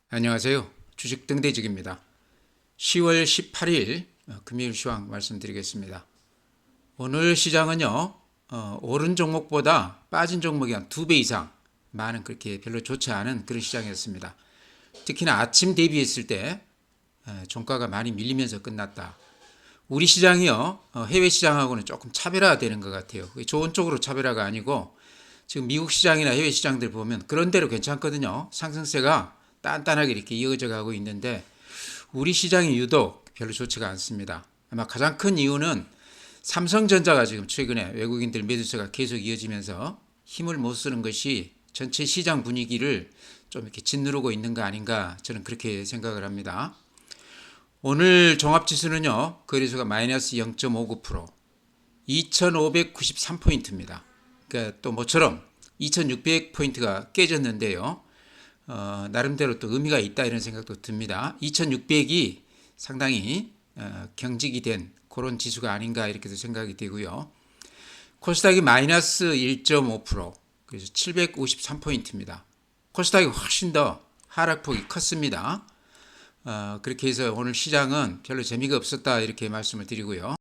안녕하세요. 주식 등대직입니다. 10월 18일 금요일 시황 말씀드리겠습니다. 오늘 시장은요, 오른 종목보다 빠진 종목이 한 2배 이상 많은, 그렇게 별로 좋지 않은 그런 시장이었습니다. 특히나 아침 대비했을 때 종가가 많이 밀리면서 끝났다. 우리 시장이요, 해외 시장하고는 조금 차별화되는 것 같아요. 그게 좋은 쪽으로 차별화가 아니고, 지금 미국 시장이나 해외 시장들 보면 그런 대로 괜찮거든요. 상승세가 단단하게 이렇게 이어져 가고 있는데, 우리 시장이 유독 별로 좋지가 않습니다. 아마 가장 큰 이유는 삼성전자가 지금 최근에 외국인들 매도세가 계속 이어지면서 힘을 못 쓰는 것이 전체 시장 분위기를 좀 이렇게 짓누르고 있는 거 아닌가, 저는 그렇게 생각을 합니다. 오늘 종합지수는요, 거래소가 마이너스 0.59%, 2593포인트입니다. 그러니까 또 모처럼 2600포인트가 깨졌는데요. 나름대로 또 의미가 있다, 이런 생각도 듭니다. 2600이 상당히 경직이 된 그런 지수가 아닌가, 이렇게도 생각이 되고요. 코스닥이 마이너스 1.5%, 그래서 753포인트입니다. 코스닥이 훨씬 더 하락폭이 컸습니다. 그렇게 해서 오늘 시장은 별로 재미가 없었다, 이렇게 말씀을 드리고요.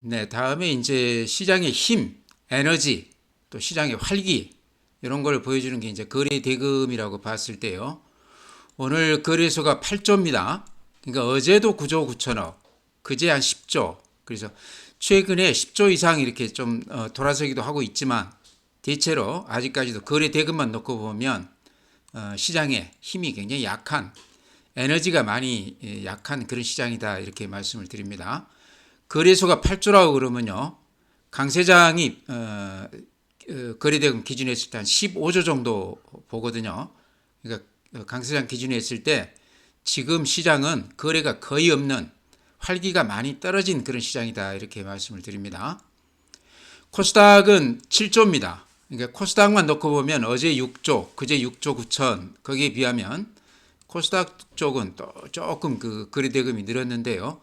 네, 다음에 이제 시장의 힘, 에너지, 또 시장의 활기, 이런 걸 보여주는 게 이제 거래 대금이라고 봤을 때요. 오늘 거래소가 8조입니다. 그러니까 어제도 9조 9천억, 그제 한 10조. 그래서 최근에 10조 이상 이렇게 좀 돌아서기도 하고 있지만, 대체로 아직까지도 거래 대금만 놓고 보면 시장의 힘이 굉장히 약한, 에너지가 많이 약한 그런 시장이다, 이렇게 말씀을 드립니다. 거래소가 8조라고 그러면요, 강세장이 거래대금 기준에 했을 때 한 15조 정도 보거든요. 그러니까 강세장 기준에 했을 때 지금 시장은 거래가 거의 없는, 활기가 많이 떨어진 그런 시장이다, 이렇게 말씀을 드립니다. 코스닥은 7조입니다. 그러니까 코스닥만 놓고 보면 어제 6조, 그제 6조 9천, 거기에 비하면 코스닥 쪽은 또 조금 그 거래대금이 늘었는데요.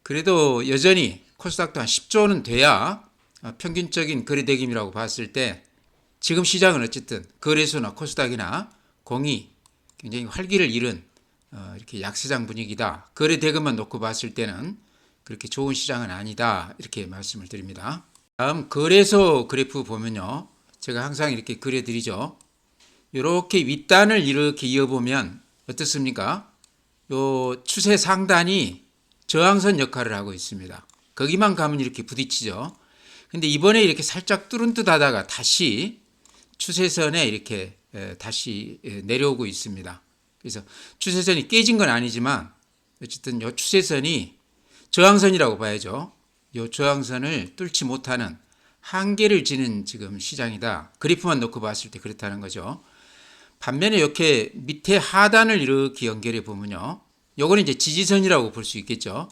그래도 여전히 코스닥도 한 10조는 돼야 평균적인 거래대금이라고 봤을 때, 지금 시장은 어쨌든 거래소나 코스닥이나 공이 굉장히 활기를 잃은 이렇게 약세장 분위기다. 거래대금만 놓고 봤을 때는 그렇게 좋은 시장은 아니다, 이렇게 말씀을 드립니다. 다음 거래소 그래프 보면요, 제가 항상 이렇게 그려드리죠. 이렇게 윗단을 이렇게 이어보면 어떻습니까? 요 추세 상단이 저항선 역할을 하고 있습니다. 거기만 가면 이렇게 부딪히죠. 근데 이번에 이렇게 살짝 뚫은 듯 하다가 다시 추세선에 이렇게 다시 내려오고 있습니다. 그래서 추세선이 깨진 건 아니지만 어쨌든 이 추세선이 저항선이라고 봐야죠. 이 저항선을 뚫지 못하는 한계를 지는 지금 시장이다. 그래프만 놓고 봤을 때 그렇다는 거죠. 반면에 이렇게 밑에 하단을 이렇게 연결해 보면요, 요거는 이제 지지선이라고 볼 수 있겠죠.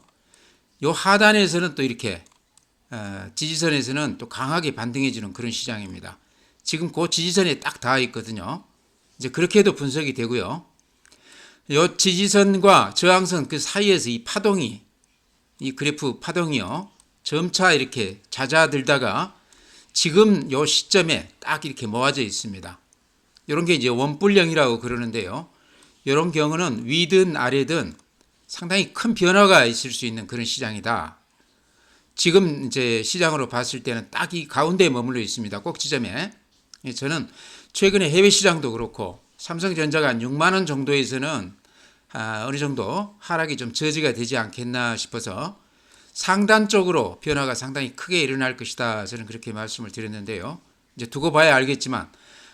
요 하단에서는 또 이렇게 지지선에서는 또 강하게 반등해 주는 그런 시장입니다. 지금 그 지지선에 딱 닿아 있거든요. 이제 그렇게도 분석이 되고요. 요 지지선과 저항선 그 사이에서 이 파동이, 이 그래프 파동이요, 점차 이렇게 잦아들다가 지금 요 시점에 딱 이렇게 모아져 있습니다. 이런 게 이제 원뿔령이라고 그러는데요. 이런 경우는 위든 아래든 상당히 큰 변화가 있을 수 있는 그런 시장이다. 지금 이제 시장으로 봤을 때는 딱 이 가운데에 머물러 있습니다. 꼭 지점에. 저는 최근에 해외 시장도 그렇고 삼성전자가 한 6만 원 정도에서는 어느 정도 하락이 좀 저지가 되지 않겠나 싶어서 상단 쪽으로 변화가 상당히 크게 일어날 것이다, 저는 그렇게 말씀을 드렸는데요. 이제 두고 봐야 알겠지만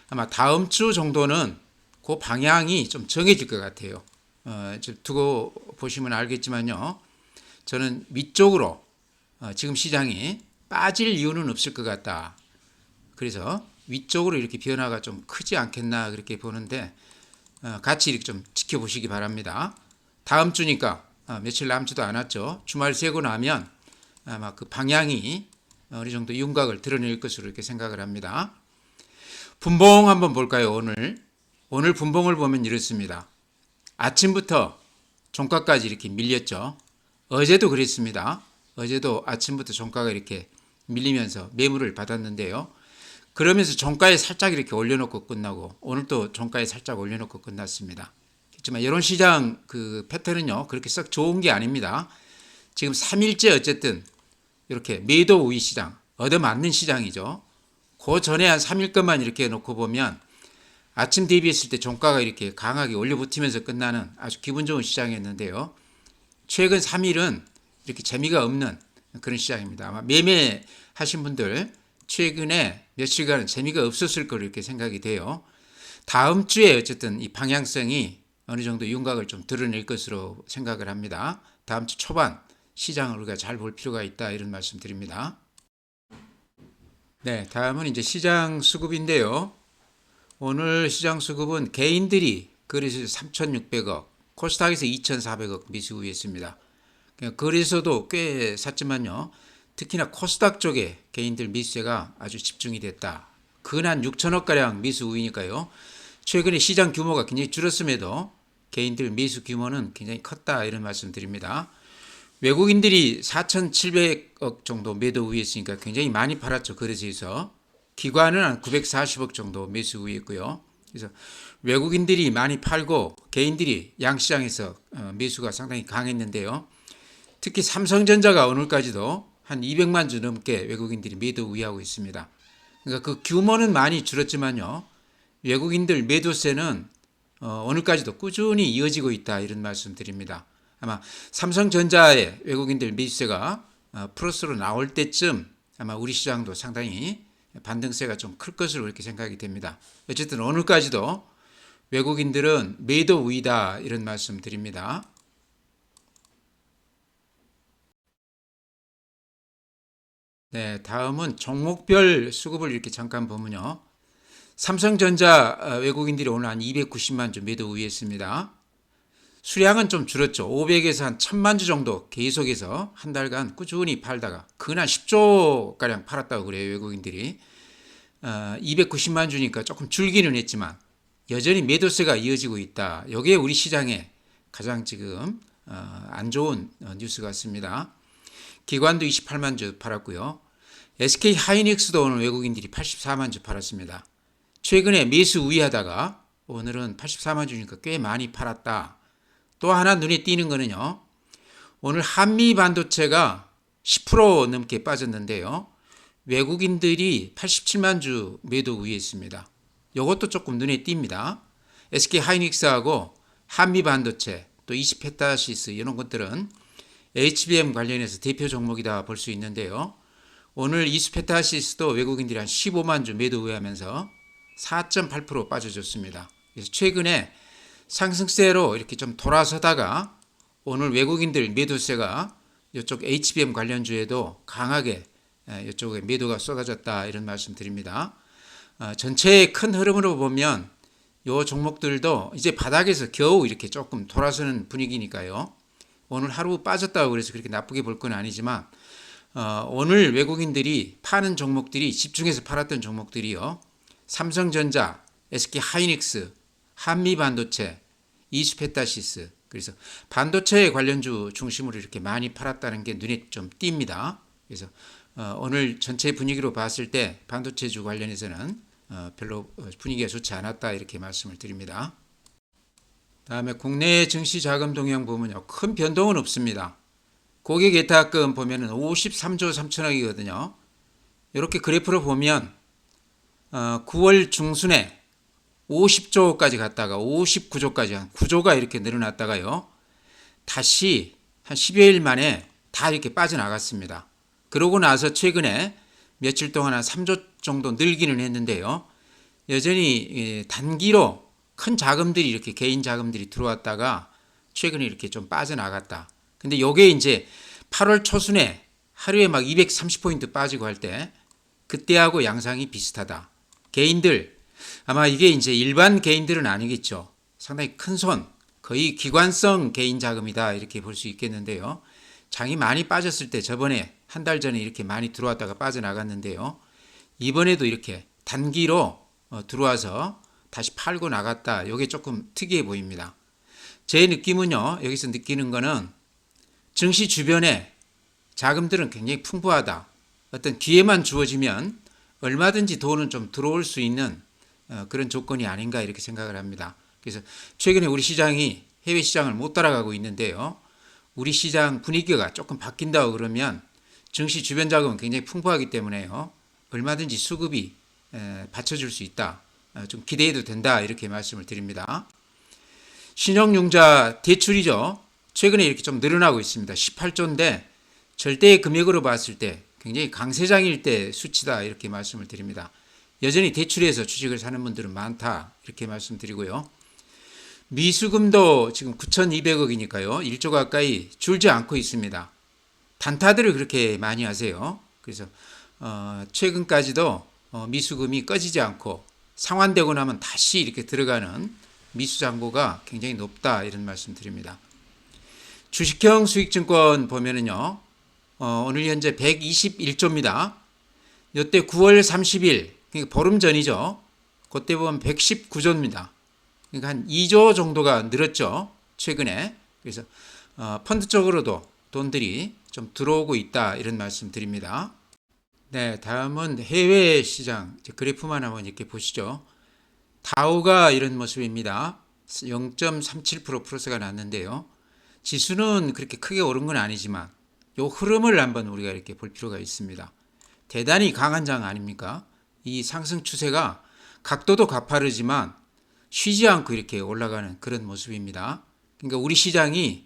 아마 다음 주 정도는 그 방향이 좀 정해질 것 같아요. 두고 보시면 알겠지만요, 저는 위쪽으로 지금 시장이 빠질 이유는 없을 것 같다. 그래서 위쪽으로 이렇게 변화가 좀 크지 않겠나, 그렇게 보는데 같이 이렇게 좀 지켜보시기 바랍니다. 다음 주니까 며칠 남지도 않았죠. 주말 세고 나면 아마 그 방향이 어느 정도 윤곽을 드러낼 것으로 이렇게 생각을 합니다. 분봉 한번 볼까요? 오늘 분봉을 보면 이렇습니다. 아침부터 종가까지 이렇게 밀렸죠. 어제도 그랬습니다. 어제도 아침부터 종가가 이렇게 밀리면서 매물을 받았는데요. 그러면서 종가에 살짝 이렇게 올려놓고 끝나고, 오늘도 종가에 살짝 올려놓고 끝났습니다. 있지만 이런 시장 그 패턴은요 그렇게 썩 좋은 게 아닙니다. 지금 3일째 어쨌든 이렇게 매도 우위 시장, 얻어맞는 시장이죠. 그 전에 한 3일 것만 이렇게 놓고 보면 아침 대비했을 때 종가가 이렇게 강하게 올려붙으면서 끝나는 아주 기분 좋은 시장이었는데요. 최근 3일은 이렇게 재미가 없는 그런 시장입니다. 아마 매매하신 분들 최근에 며칠간은 재미가 없었을 거로 이렇게 생각이 돼요. 다음 주에 어쨌든 이 방향성이 어느 정도 윤곽을 좀 드러낼 것으로 생각을 합니다. 다음 주 초반 시장을 우리가 잘 볼 필요가 있다 이런 말씀 드립니다. 네, 다음은 이제 시장 수급인데요. 오늘 시장 수급은 개인들이 거래소 3,600억, 코스닥에서 2,400억 미수했습니다. 거래소도 꽤 샀지만요. 특히나 코스닥 쪽에 개인들 미수세가 아주 집중이 됐다. 근한 6천억가량 미수 우위니까요. 최근에 시장 규모가 굉장히 줄었음에도 개인들 매수 규모는 굉장히 컸다 이런 말씀 드립니다. 외국인들이 4,700억 정도 매도 우위했으니까 굉장히 많이 팔았죠. 거래소에서. 기관은 한 940억 정도 매수 우위했고요. 그래서 외국인들이 많이 팔고 개인들이 양시장에서 매수가 상당히 강했는데요. 특히 삼성전자가 오늘까지도 한 200만 주 넘게 외국인들이 매도 우위하고 있습니다. 그러니까 그 규모는 많이 줄었지만요. 외국인들 매도세는 오늘까지도 꾸준히 이어지고 있다 이런 말씀 드립니다. 아마 삼성전자의 외국인들 매수세가 플러스로 나올 때쯤 아마 우리 시장도 상당히 반등세가 좀 클 것으로 그렇게 생각이 됩니다. 어쨌든 오늘까지도 외국인들은 매도 우위다 이런 말씀 드립니다. 네, 다음은 종목별 수급을 이렇게 잠깐 보면요. 삼성전자 외국인들이 오늘 한 290만 주 매도 우위했습니다. 수량은 좀 줄었죠. 500에서 한 1000만 주 정도 계속해서 한 달간 꾸준히 팔다가 근한 10조가량 팔았다고 그래요. 외국인들이. 290만 주니까 조금 줄기는 했지만 여전히 매도세가 이어지고 있다. 이게 우리 시장에 가장 지금 안 좋은 뉴스 같습니다. 기관도 28만 주 팔았고요. SK 하이닉스도 오늘 외국인들이 84만 주 팔았습니다. 최근에 매수 우위하다가 오늘은 84만 주니까 꽤 많이 팔았다. 또 하나 눈에 띄는 거는요. 오늘 한미 반도체가 10% 넘게 빠졌는데요. 외국인들이 87만 주 매도 우위했습니다. 이것도 조금 눈에 띕니다. SK 하이닉스하고 한미 반도체 또 20페타시스 이런 것들은 HBM 관련해서 대표 종목이다 볼 수 있는데요. 오늘 이스페타시스도 외국인들이 한 15만 주 매도 우위하면서 4.8% 빠져줬습니다. 그래서 최근에 상승세로 이렇게 좀 돌아서다가 오늘 외국인들 매도세가 이쪽 HBM 관련주에도 강하게 이쪽에 매도가 쏟아졌다 이런 말씀 드립니다. 전체의 큰 흐름으로 보면 이 종목들도 이제 바닥에서 겨우 이렇게 조금 돌아서는 분위기니까요. 오늘 하루 빠졌다고 그래서 그렇게 나쁘게 볼 건 아니지만 오늘 외국인들이 파는 종목들이 집중해서 팔았던 종목들이요. 삼성전자, SK 하이닉스, 한미 반도체, 이스페타시스 그래서 반도체 관련주 중심으로 이렇게 많이 팔았다는 게 눈에 좀 띕니다. 그래서 오늘 전체 분위기로 봤을 때 반도체주 관련해서는 별로 분위기가 좋지 않았다 이렇게 말씀을 드립니다. 다음에 국내 증시 자금 동향 보면요. 큰 변동은 없습니다. 고객 예탁금 보면은 53조 3천억이거든요. 이렇게 그래프로 보면 9월 중순에 50조까지 갔다가 59조까지 한 9조가 이렇게 늘어났다가요. 다시 한 10여일 만에 다 이렇게 빠져나갔습니다. 그러고 나서 최근에 며칠 동안 한 3조 정도 늘기는 했는데요. 여전히 단기로 큰 자금들이 이렇게 개인 자금들이 들어왔다가 최근에 이렇게 좀 빠져나갔다. 근데 요게 이제 8월 초순에 하루에 막 230포인트 빠지고 할 때 그때하고 양상이 비슷하다. 개인들 아마 이게 이제 일반 개인들은 아니겠죠. 상당히 큰 손, 거의 기관성 개인 자금이다 이렇게 볼 수 있겠는데요. 장이 많이 빠졌을 때 저번에 한 달 전에 이렇게 많이 들어왔다가 빠져나갔는데요. 이번에도 이렇게 단기로 들어와서 다시 팔고 나갔다. 이게 조금 특이해 보입니다. 제 느낌은요. 여기서 느끼는 거는 증시 주변에 자금들은 굉장히 풍부하다. 어떤 기회만 주어지면 얼마든지 돈은 좀 들어올 수 있는 그런 조건이 아닌가 이렇게 생각을 합니다. 그래서 최근에 우리 시장이 해외 시장을 못 따라가고 있는데요. 우리 시장 분위기가 조금 바뀐다고 그러면 증시 주변 자금은 굉장히 풍부하기 때문에요. 얼마든지 수급이 받쳐줄 수 있다. 좀 기대해도 된다. 이렇게 말씀을 드립니다. 신용융자 대출이죠. 최근에 이렇게 좀 늘어나고 있습니다. 18조인데 절대 금액으로 봤을 때 굉장히 강세장일 때 수치다. 이렇게 말씀을 드립니다. 여전히 대출해서 주식을 사는 분들은 많다. 이렇게 말씀드리고요. 미수금도 지금 9,200억이니까요. 1조 가까이 줄지 않고 있습니다. 단타들을 그렇게 많이 하세요. 그래서 최근까지도 미수금이 꺼지지 않고 상환되고 나면 다시 이렇게 들어가는 미수잔고가 굉장히 높다 이런 말씀 드립니다. 주식형 수익증권 보면은요. 오늘 현재 121조입니다. 이때 9월 30일 그러니까 보름 전이죠. 그때 보면 119조입니다. 그러니까 한 2조 정도가 늘었죠. 최근에. 그래서 펀드 쪽으로도 돈들이 좀 들어오고 있다 이런 말씀 드립니다. 네, 다음은 해외 시장 그래프만 한번 이렇게 보시죠. 다우가 이런 모습입니다. 0.37% 플러스가 났는데요. 지수는 그렇게 크게 오른 건 아니지만 이 흐름을 한번 우리가 이렇게 볼 필요가 있습니다. 대단히 강한 장 아닙니까? 이 상승 추세가 각도도 가파르지만 쉬지 않고 이렇게 올라가는 그런 모습입니다. 그러니까 우리 시장이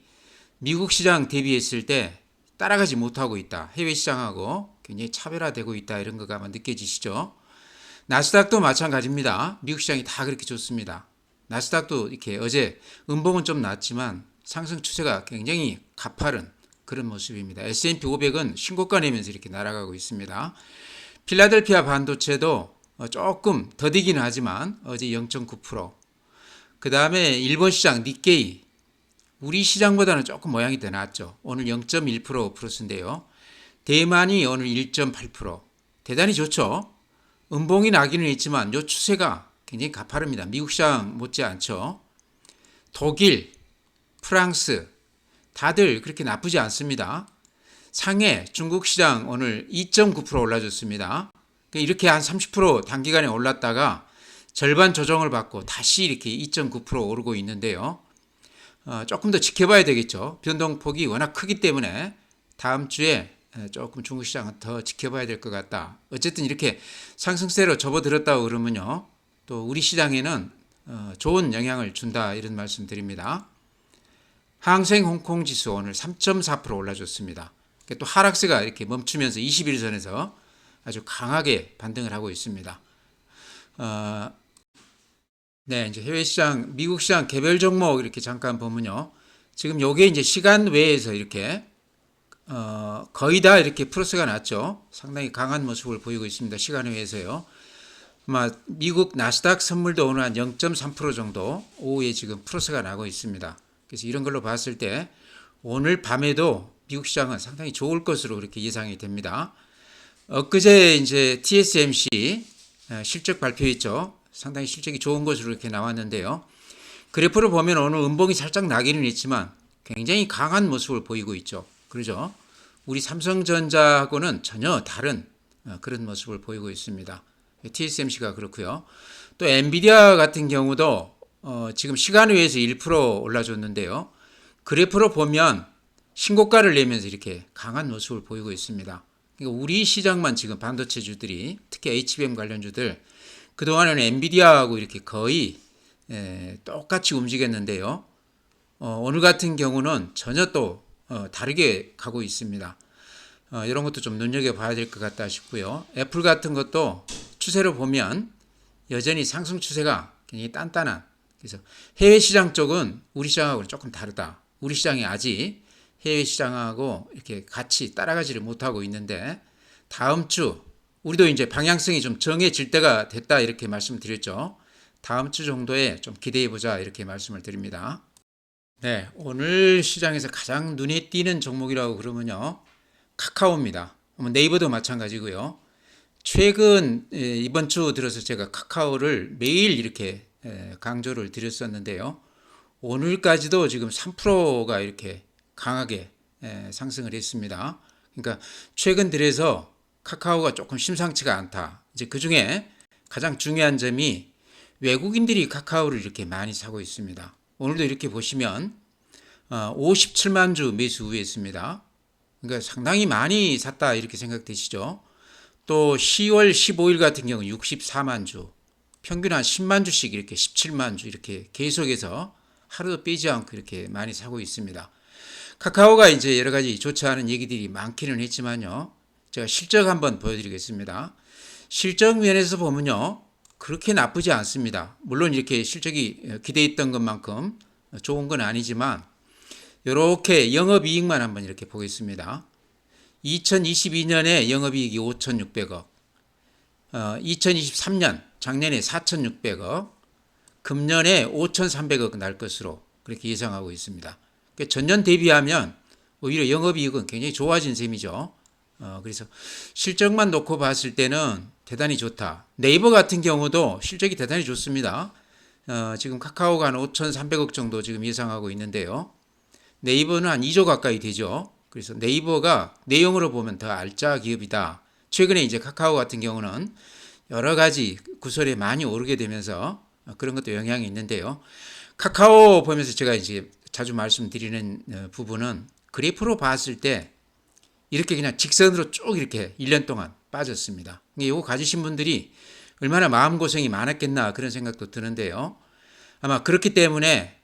미국 시장 대비했을 때 따라가지 못하고 있다. 해외 시장하고 굉장히 차별화되고 있다. 이런 거가 아마 느껴지시죠? 나스닥도 마찬가지입니다. 미국 시장이 다 그렇게 좋습니다. 나스닥도 이렇게 어제 음봉은 좀 낮지만 상승 추세가 굉장히 가파른 그런 모습입니다. S&P 500은 신고가 내면서 이렇게 날아가고 있습니다. 필라델피아 반도체도 조금 더디기는 하지만 어제 0.9%. 그 다음에 일본 시장 니케이. 우리 시장보다는 조금 모양이 더 낫죠. 오늘 0.1% 플러스인데요. 대만이 오늘 1.8%. 대단히 좋죠. 음봉이 나기는 했지만 이 추세가 굉장히 가파릅니다. 미국 시장 못지않죠. 독일, 프랑스 다들 그렇게 나쁘지 않습니다. 상해, 중국 시장 오늘 2.9% 올라줬습니다. 이렇게 한 30% 단기간에 올랐다가 절반 조정을 받고 다시 이렇게 2.9% 오르고 있는데요. 조금 더 지켜봐야 되겠죠. 변동폭이 워낙 크기 때문에 다음 주에 조금 중국 시장은 더 지켜봐야 될 것 같다. 어쨌든 이렇게 상승세로 접어들었다고 그러면요. 또 우리 시장에는 좋은 영향을 준다 이런 말씀 드립니다. 항생 홍콩 지수 오늘 3.4% 올라줬습니다. 또 하락세가 이렇게 멈추면서 21선에서 아주 강하게 반등을 하고 있습니다. 네, 이제 해외 시장, 미국 시장 개별 종목 이렇게 잠깐 보면요. 지금 요게 이제 시간 외에서 이렇게 거의 다 이렇게 플러스가 났죠. 상당히 강한 모습을 보이고 있습니다. 시간 외에서요. 미국 나스닥 선물도 오늘 한 0.3% 정도 오후에 지금 플러스가 나고 있습니다. 그래서 이런 걸로 봤을 때 오늘 밤에도 미국 시장은 상당히 좋을 것으로 그렇게 예상이 됩니다. 엊그제 이제 TSMC 실적 발표했죠. 상당히 실적이 좋은 것으로 이렇게 나왔는데요. 그래프를 보면 오늘 음봉이 살짝 나기는 했지만 굉장히 강한 모습을 보이고 있죠. 그러죠? 우리 삼성전자하고는 전혀 다른 그런 모습을 보이고 있습니다. TSMC가 그렇고요. 또 엔비디아 같은 경우도 지금 시간 외에서 1% 올라줬는데요. 그래프로 보면 신고가를 내면서 이렇게 강한 모습을 보이고 있습니다. 그러니까 우리 시장만 지금 반도체주들이 특히 HBM 관련주들 그동안에는 엔비디아하고 이렇게 거의 똑같이 움직였는데요. 오늘 같은 경우는 전혀 또 다르게 가고 있습니다. 이런 것도 좀 눈여겨봐야 될 것 같다 싶고요. 애플 같은 것도 추세로 보면 여전히 상승 추세가 굉장히 단단한 그래서 해외 시장 쪽은 우리 시장하고는 조금 다르다. 우리 시장이 아직 해외 시장하고 이렇게 같이 따라가지를 못하고 있는데 다음 주 우리도 이제 방향성이 좀 정해질 때가 됐다 이렇게 말씀드렸죠. 다음 주 정도에 좀 기대해 보자 이렇게 말씀을 드립니다. 네, 오늘 시장에서 가장 눈에 띄는 종목이라고 그러면요. 카카오입니다. 네이버도 마찬가지고요. 최근 이번 주 들어서 제가 카카오를 매일 이렇게 강조를 드렸었는데요. 오늘까지도 지금 3%가 이렇게 강하게 상승을 했습니다. 그러니까 최근 들어서 카카오가 조금 심상치가 않다. 이제 그 중에 가장 중요한 점이 외국인들이 카카오를 이렇게 많이 사고 있습니다. 오늘도 이렇게 보시면 57만 주 매수 후였습니다. 그러니까 상당히 많이 샀다 이렇게 생각되시죠. 또 10월 15일 같은 경우 64만 주, 평균 한 10만 주씩 이렇게 17만 주 이렇게 계속해서 하루도 빼지 않고 이렇게 많이 사고 있습니다. 카카오가 이제 여러 가지 좋지 않은 얘기들이 많기는 했지만요. 제가 실적 한번 보여드리겠습니다. 실적 면에서 보면요. 그렇게 나쁘지 않습니다. 물론 이렇게 실적이 기대했던 것만큼 좋은 건 아니지만 이렇게 영업이익만 한번 이렇게 보겠습니다. 2022년에 영업이익이 5,600억, 2023년 작년에 4,600억, 금년에 5,300억 날 것으로 그렇게 예상하고 있습니다. 그러니까 전년 대비하면 오히려 영업이익은 굉장히 좋아진 셈이죠. 그래서 실적만 놓고 봤을 때는 대단히 좋다. 네이버 같은 경우도 실적이 대단히 좋습니다. 지금 카카오가 한 5,300억 정도 지금 예상하고 있는데요. 네이버는 한 2조 가까이 되죠. 그래서 네이버가 내용으로 보면 더 알짜 기업이다. 최근에 이제 카카오 같은 경우는 여러 가지 구설에 많이 오르게 되면서 그런 것도 영향이 있는데요. 카카오 보면서 제가 이제 자주 말씀드리는 부분은 그래프로 봤을 때 이렇게 그냥 직선으로 쭉 이렇게 1년 동안 빠졌습니다. 이거 가지신 분들이 얼마나 마음고생이 많았겠나 그런 생각도 드는데요. 아마 그렇기 때문에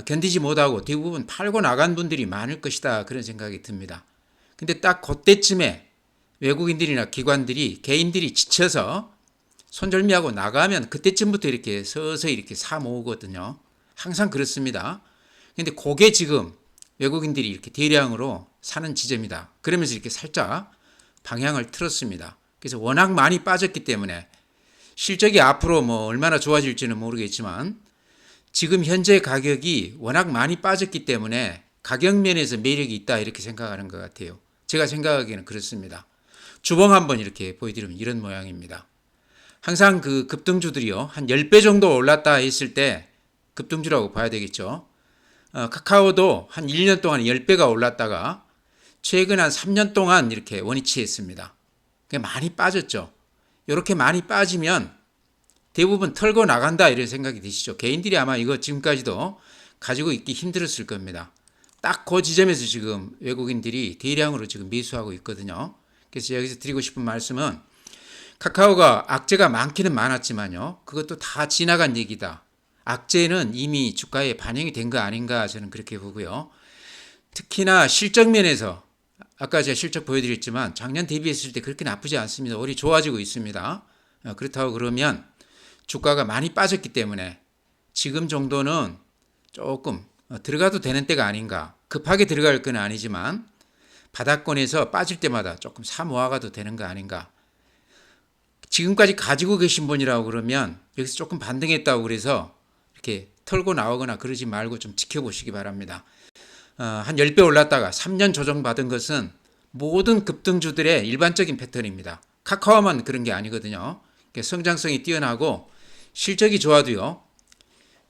견디지 못하고 대부분 팔고 나간 분들이 많을 것이다 그런 생각이 듭니다. 근데 딱 그때쯤에 외국인들이나 기관들이 개인들이 지쳐서 손절미하고 나가면 그때쯤부터 이렇게 서서히 이렇게 사 모으거든요. 항상 그렇습니다. 근데 그게 지금 외국인들이 이렇게 대량으로 사는 지점이다. 그러면서 이렇게 살짝 방향을 틀었습니다. 그래서 워낙 많이 빠졌기 때문에 실적이 앞으로 뭐 얼마나 좋아질지는 모르겠지만 지금 현재 가격이 워낙 많이 빠졌기 때문에 가격 면에서 매력이 있다 이렇게 생각하는 것 같아요. 제가 생각하기에는 그렇습니다. 주봉 한번 이렇게 보여드리면 이런 모양입니다. 항상 그 급등주들이요. 한 10배 정도 올랐다 했을 때 급등주라고 봐야 되겠죠. 카카오도 한 1년 동안 10배가 올랐다가 최근 한 3년 동안 이렇게 원위치했습니다. 많이 빠졌죠. 이렇게 많이 빠지면 대부분 털고 나간다 이런 생각이 드시죠. 개인들이 아마 이거 지금까지도 가지고 있기 힘들었을 겁니다. 딱 그 지점에서 지금 외국인들이 대량으로 지금 매수하고 있거든요. 그래서 여기서 드리고 싶은 말씀은 카카오가 악재가 많기는 많았지만요. 그것도 다 지나간 얘기다. 악재는 이미 주가에 반영이 된 거 아닌가 저는 그렇게 보고요. 특히나 실적 면에서 아까 제가 실적 보여드렸지만 작년 대비했을 때 그렇게 나쁘지 않습니다. 오히려 좋아지고 있습니다. 그렇다고 그러면 주가가 많이 빠졌기 때문에 지금 정도는 조금 들어가도 되는 때가 아닌가. 급하게 들어갈 건 아니지만 바닥권에서 빠질 때마다 조금 사 모아가도 되는 거 아닌가. 지금까지 가지고 계신 분이라고 그러면 여기서 조금 반등했다고 그래서 이렇게 털고 나오거나 그러지 말고 좀 지켜보시기 바랍니다. 한 10배 올랐다가 3년 조정받은 것은 모든 급등주들의 일반적인 패턴입니다. 카카오만 그런 게 아니거든요. 성장성이 뛰어나고 실적이 좋아도요.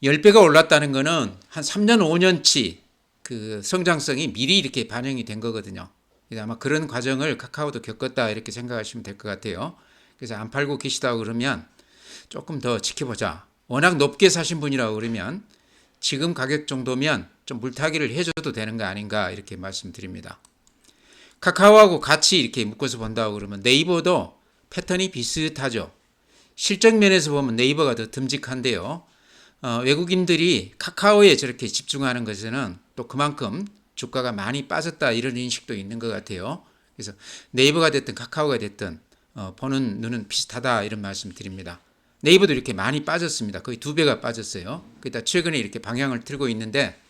10배가 올랐다는 것은 한 3년, 5년치 그 성장성이 미리 이렇게 반영이 된 거거든요. 그래서 아마 그런 과정을 카카오도 겪었다 이렇게 생각하시면 될 것 같아요. 그래서 안 팔고 계시다고 그러면 조금 더 지켜보자. 워낙 높게 사신 분이라고 그러면 지금 가격 정도면 좀 물타기를 해줘도 되는 거 아닌가 이렇게 말씀드립니다. 카카오하고 같이 이렇게 묶어서 본다고 그러면 네이버도 패턴이 비슷하죠. 실적 면에서 보면 네이버가 더 듬직한데요. 외국인들이 카카오에 저렇게 집중하는 것에는 또 그만큼 주가가 많이 빠졌다 이런 인식도 있는 것 같아요. 그래서 네이버가 됐든 카카오가 됐든 보는 눈은 비슷하다 이런 말씀 드립니다. 네이버도 이렇게 많이 빠졌습니다. 거의 2배가 빠졌어요. 그러다 최근에 이렇게 방향을 틀고 있는데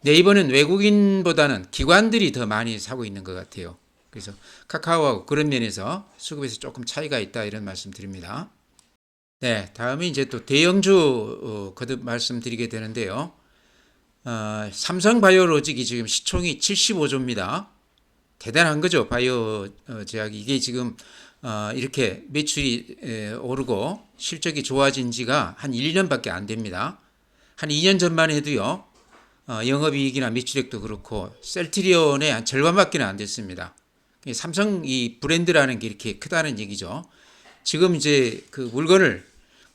네이버는 외국인보다는 기관들이 더 많이 사고 있는 것 같아요. 그래서 카카오하고 그런 면에서 수급에서 조금 차이가 있다 이런 말씀 드립니다. 네, 다음에 이제 또 대형주 거듭 말씀드리게 되는데요. 삼성바이오로직이 지금 시총이 75조입니다. 대단한 거죠. 바이오 제약이 이게 지금 이렇게 매출이 오르고 실적이 좋아진 지가 한 1년밖에 안 됩니다. 한 2년 전만 해도요. 영업이익이나 매출액도 그렇고 셀트리온의 한 절반밖에 안 됐습니다. 삼성 이 브랜드라는 게 이렇게 크다는 얘기죠. 지금 이제 그 물건을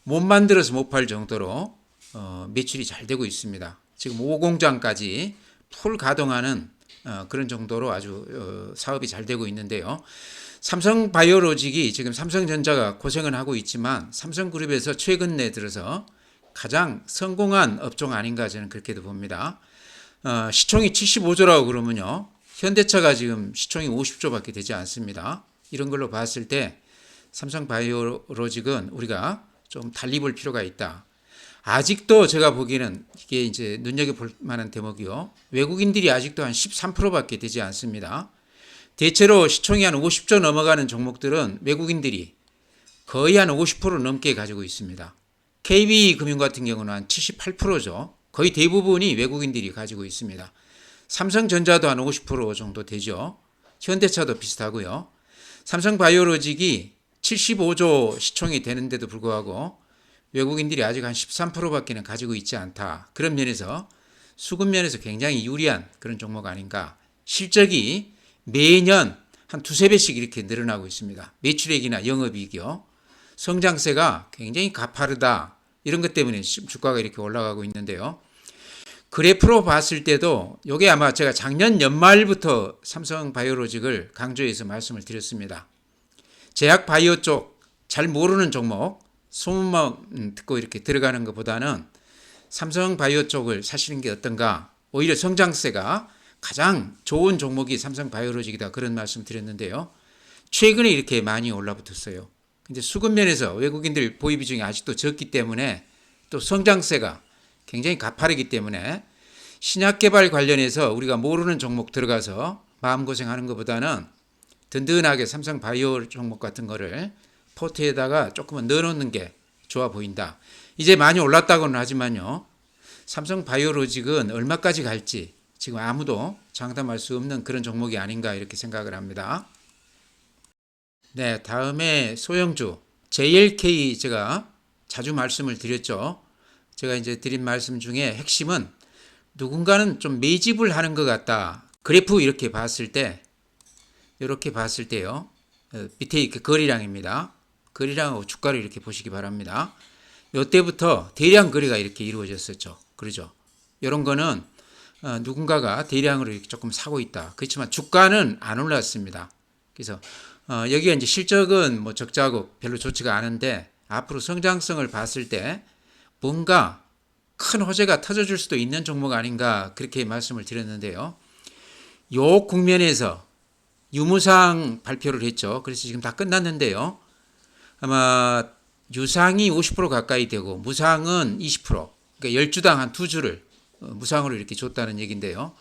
못 만들어서 못 팔 정도로 매출이 잘 되고 있습니다. 지금 5공장까지 풀 가동하는 그런 정도로 아주 사업이 잘 되고 있는데요. 삼성바이오로직이 지금 삼성전자가 고생은 하고 있지만 삼성그룹에서 최근 내 들어서 가장 성공한 업종 아닌가 저는 그렇게도 봅니다. 시총이 75조라고 그러면요. 현대차가 지금 시총이 50조밖에 되지 않습니다. 이런 걸로 봤을 때 삼성바이오로직은 우리가 좀 달리 볼 필요가 있다. 아직도 제가 보기에는 이게 이제 눈여겨볼 만한 대목이요. 외국인들이 아직도 한 13%밖에 되지 않습니다. 대체로 시총이 한 50조 넘어가는 종목들은 외국인들이 거의 한 50% 넘게 가지고 있습니다. KB금융 같은 경우는 한 78%죠. 거의 대부분이 외국인들이 가지고 있습니다. 삼성전자도 한 50% 정도 되죠. 현대차도 비슷하고요. 삼성바이오로직이 75조 시총이 되는데도 불구하고 외국인들이 아직 한 13%밖에는 가지고 있지 않다. 그런 면에서 수급 면에서 굉장히 유리한 그런 종목 아닌가. 실적이 매년 한 두세 배씩 이렇게 늘어나고 있습니다. 매출액이나 영업이익이요. 성장세가 굉장히 가파르다. 이런 것 때문에 주가가 이렇게 올라가고 있는데요. 그래프로 봤을 때도 이게 아마 제가 작년 연말부터 삼성바이오로직을 강조해서 말씀을 드렸습니다. 제약바이오 쪽 잘 모르는 종목 소문만 듣고 이렇게 들어가는 것보다는 삼성바이오 쪽을 사시는 게 어떤가. 오히려 성장세가 가장 좋은 종목이 삼성바이오로직이다. 그런 말씀 드렸는데요. 최근에 이렇게 많이 올라붙었어요. 근데 수급 면에서 외국인들 보유 비중이 아직도 적기 때문에 또 성장세가 굉장히 가파르기 때문에 신약 개발 관련해서 우리가 모르는 종목 들어가서 마음고생하는 것보다는 든든하게 삼성바이오 종목 같은 거를 포트에다가 조금은 넣어놓는 게 좋아 보인다. 이제 많이 올랐다고는 하지만요. 삼성바이오로직은 얼마까지 갈지 지금 아무도 장담할 수 없는 그런 종목이 아닌가 이렇게 생각을 합니다. 네, 다음에 소형주 JLK 제가 자주 말씀을 드렸죠. 제가 이제 드린 말씀 중에 핵심은 누군가는 좀 매집을 하는 것 같다. 그래프 이렇게 봤을 때요. 밑에 이렇게 거래량입니다. 거래량하고 주가를 이렇게 보시기 바랍니다. 이때부터 대량 거래가 이렇게 이루어졌었죠. 그러죠. 이런 거는 누군가가 대량으로 이렇게 조금 사고 있다. 그렇지만 주가는 안 올랐습니다. 그래서 여기가 이제 실적은 뭐 적자고 별로 좋지가 않은데 앞으로 성장성을 봤을 때 뭔가 큰 호재가 터져줄 수도 있는 종목 아닌가 그렇게 말씀을 드렸는데요. 요 국면에서 유무상 발표를 했죠. 그래서 지금 다 끝났는데요. 아마 유상이 50% 가까이 되고 무상은 20%. 그러니까 10주당 한 2주를 무상으로 이렇게 줬다는 얘기인데요.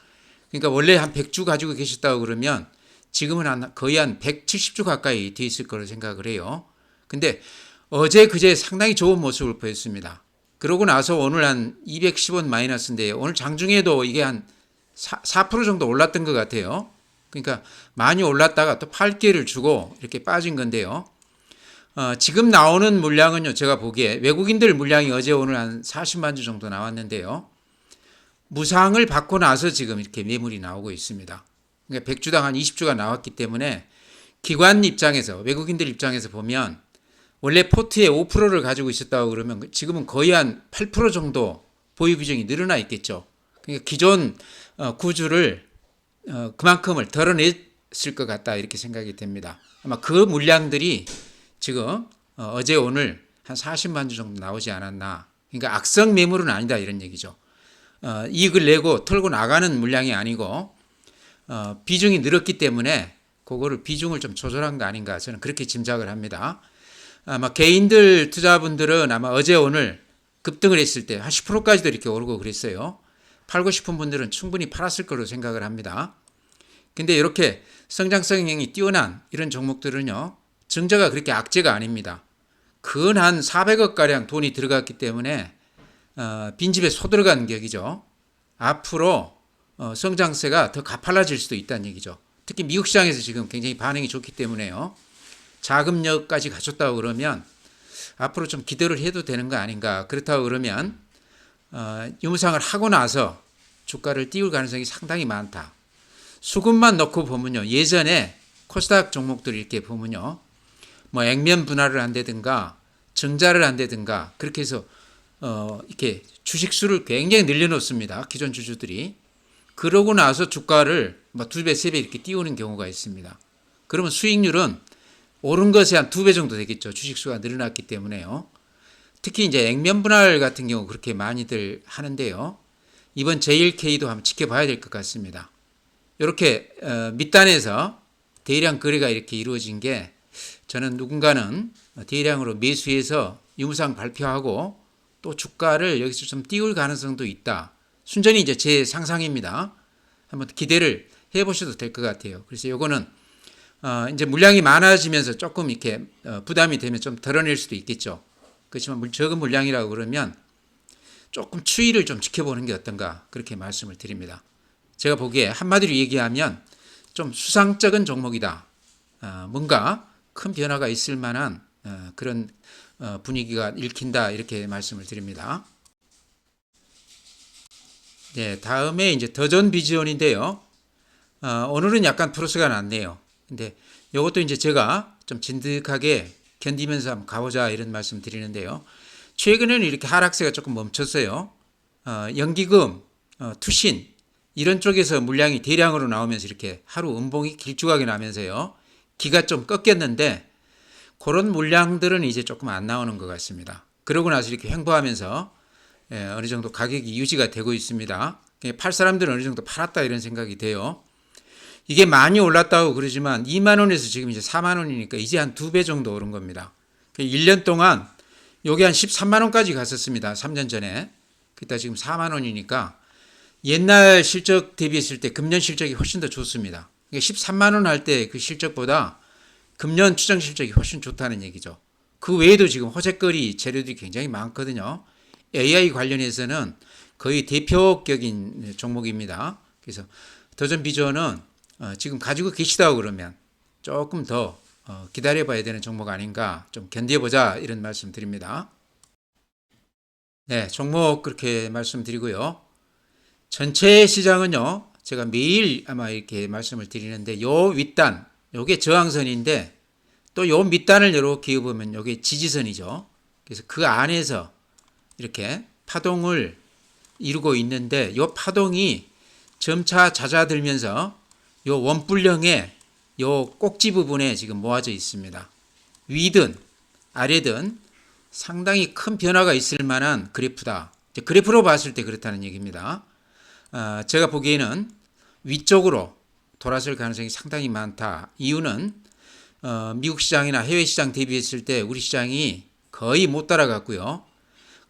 그러니까 원래 한 100주 가지고 계셨다고 그러면 지금은 거의 한 170주 가까이 돼 있을 거로 생각을 해요. 근데 어제 그제 상당히 좋은 모습을 보였습니다. 그러고 나서 오늘 한 210원 마이너스인데 오늘 장중에도 이게 한 4% 정도 올랐던 것 같아요. 그러니까 많이 올랐다가 또 8개를 주고 이렇게 빠진 건데요. 지금 나오는 물량은요, 제가 보기에 외국인들 물량이 어제 오늘 한 40만 주 정도 나왔는데요. 무상을 받고 나서 지금 이렇게 매물이 나오고 있습니다. 그러니까 100주당 한 20주가 나왔기 때문에 기관 입장에서, 외국인들 입장에서 보면 원래 포트에 5%를 가지고 있었다고 그러면 지금은 거의 한 8% 정도 보유 비중이 늘어나 있겠죠. 그러니까 기존 구주를 그만큼을 덜어냈을 것 같다 이렇게 생각이 됩니다. 아마 그 물량들이 지금 어제 오늘 한 40만 주 정도 나오지 않았나. 그러니까 악성 매물은 아니다 이런 얘기죠. 이익을 내고 털고 나가는 물량이 아니고 비중이 늘었기 때문에 그거를 비중을 좀 조절한 거 아닌가 저는 그렇게 짐작을 합니다. 아마 개인들 투자분들은 아마 어제 오늘 급등을 했을 때 한 10%까지도 이렇게 오르고 그랬어요. 팔고 싶은 분들은 충분히 팔았을 거로 생각을 합니다. 근데 이렇게 성장성이 뛰어난 이런 종목들은요. 증자가 그렇게 악재가 아닙니다. 근 한 400억가량 돈이 들어갔기 때문에 빈집에 소 들어간 격이죠. 앞으로 성장세가 더 가팔라질 수도 있다는 얘기죠. 특히 미국 시장에서 지금 굉장히 반응이 좋기 때문에요. 자금력까지 갖췄다고 그러면 앞으로 좀 기대를 해도 되는 거 아닌가. 그렇다고 그러면 유무상을 하고 나서 주가를 띄울 가능성이 상당히 많다. 수급만 넣고 보면요. 예전에 코스닥 종목들 이렇게 보면요. 뭐 액면 분할을 한다든가 증자를 한다든가 그렇게 해서 이렇게 주식수를 굉장히 늘려놓습니다. 기존 주주들이. 그러고 나서 주가를 뭐 2배, 3배 이렇게 띄우는 경우가 있습니다. 그러면 수익률은 오른 것에 한 2배 정도 되겠죠. 주식수가 늘어났기 때문에요. 특히 이제 액면 분할 같은 경우 그렇게 많이들 하는데요. 이번 JLK도 한번 지켜봐야 될 것 같습니다. 이렇게 밑단에서 대량 거래가 이렇게 이루어진 게 저는 누군가는 대량으로 매수해서 유무상 발표하고 또 주가를 여기서 좀 띄울 가능성도 있다. 순전히 이제 제 상상입니다. 한번 기대를 해보셔도 될 것 같아요. 그래서 요거는 이제 물량이 많아지면서 조금 이렇게 부담이 되면 좀 덜어낼 수도 있겠죠. 그렇지만 적은 물량이라고 그러면 조금 추이를 좀 지켜보는 게 어떤가 그렇게 말씀을 드립니다. 제가 보기에 한마디로 얘기하면 좀 수상적인 종목이다. 뭔가 큰 변화가 있을 만한 그런 분위기가 읽힌다 이렇게 말씀을 드립니다. 네, 다음에 이제 더존 비전인데요. 오늘은 약간 플러스가 났네요. 근데 이것도 이제 제가 좀 진득하게 견디면서 한번 가보자 이런 말씀 드리는데요. 최근에는 이렇게 하락세가 조금 멈췄어요. 연기금, 투신 이런 쪽에서 물량이 대량으로 나오면서 이렇게 하루 음봉이 길쭉하게 나면서요. 기가 좀 꺾였는데 그런 물량들은 이제 조금 안 나오는 것 같습니다. 그러고 나서 이렇게 횡보하면서 어느 정도 가격이 유지가 되고 있습니다. 팔 사람들은 어느 정도 팔았다 이런 생각이 돼요. 이게 많이 올랐다고 그러지만 2만 원에서 지금 이제 4만 원이니까 이제 한 2배 정도 오른 겁니다. 1년 동안 요게 한 13만 원까지 갔었습니다. 3년 전에. 그때 지금 4만 원이니까 옛날 실적 대비했을 때 금년 실적이 훨씬 더 좋습니다. 13만 원 할 때 그 실적보다 금년 추정 실적이 훨씬 좋다는 얘기죠. 그 외에도 지금 호재거리 재료들이 굉장히 많거든요. AI 관련해서는 거의 대표격인 종목입니다. 그래서 더존 비전은 지금 가지고 계시다고 그러면 조금 더 기다려봐야 되는 종목 아닌가 좀 견뎌보자 이런 말씀 드립니다. 네, 종목 그렇게 말씀드리고요. 전체 시장은요, 제가 매일 아마 이렇게 말씀을 드리는데 요 윗단, 요게 저항선인데 또 요 밑단을 이렇게 보면 요게 지지선이죠. 그래서 그 안에서 이렇게 파동을 이루고 있는데 요 파동이 점차 잦아들면서 요 원뿔형의 요 꼭지 부분에 지금 모아져 있습니다. 위든 아래든 상당히 큰 변화가 있을 만한 그래프다. 그래프로 봤을 때 그렇다는 얘기입니다. 제가 보기에는 위쪽으로 돌아설 가능성이 상당히 많다. 이유는 미국 시장이나 해외 시장 대비했을 때 우리 시장이 거의 못 따라갔고요.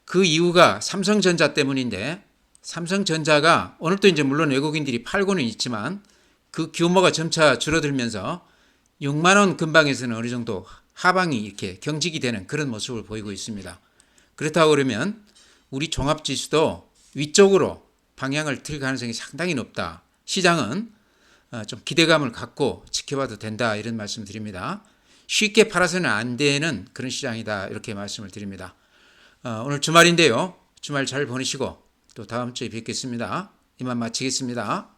그 이유가 삼성전자 때문인데 삼성전자가 오늘도 이제 물론 외국인들이 팔고는 있지만 그 규모가 점차 줄어들면서 6만 원 근방에서는 어느 정도 하방이 이렇게 경직이 되는 그런 모습을 보이고 있습니다. 그렇다고 그러면 우리 종합지수도 위쪽으로 방향을 틀 가능성이 상당히 높다. 시장은 좀 기대감을 갖고 지켜봐도 된다 이런 말씀 드립니다. 쉽게 팔아서는 안 되는 그런 시장이다 이렇게 말씀을 드립니다. 오늘 주말인데요. 주말 잘 보내시고 또 다음 주에 뵙겠습니다. 이만 마치겠습니다.